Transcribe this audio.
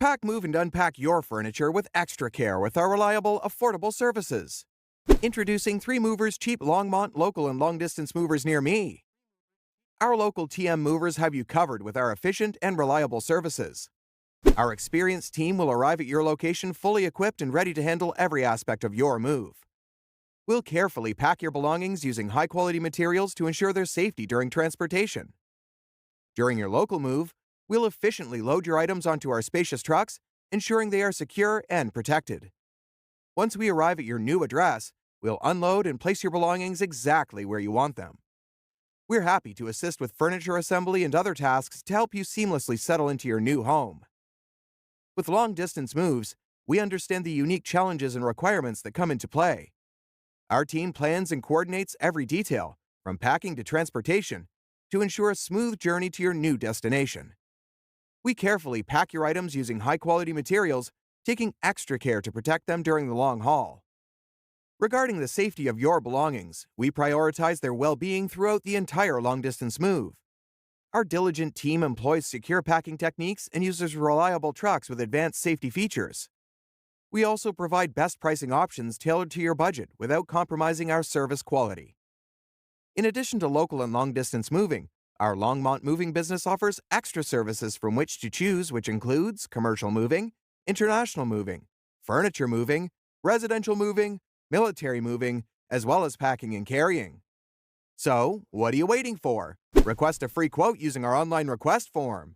Pack, move, and unpack your furniture with extra care with our reliable, affordable services. Introducing 3 Movers Cheap Longmont local and long-distance movers near me. Our local TM movers have you covered with our efficient and reliable services. Our experienced team will arrive at your location fully equipped and ready to handle every aspect of your move. We'll carefully pack your belongings using high-quality materials to ensure their safety during transportation. During your local move, we'll efficiently load your items onto our spacious trucks, ensuring they are secure and protected. Once we arrive at your new address, we'll unload and place your belongings exactly where you want them. We're happy to assist with furniture assembly and other tasks to help you seamlessly settle into your new home. With long-distance moves, we understand the unique challenges and requirements that come into play. Our team plans and coordinates every detail, from packing to transportation, to ensure a smooth journey to your new destination. We carefully pack your items using high-quality materials, taking extra care to protect them during the long haul. Regarding the safety of your belongings, we prioritize their well-being throughout the entire long-distance move. Our diligent team employs secure packing techniques and uses reliable trucks with advanced safety features. We also provide best pricing options tailored to your budget without compromising our service quality. In addition to local and long-distance moving, our Longmont moving business offers extra services from which to choose, which includes commercial moving, international moving, furniture moving, residential moving, military moving, as well as packing and carrying. So, what are you waiting for? Request a free quote using our online request form.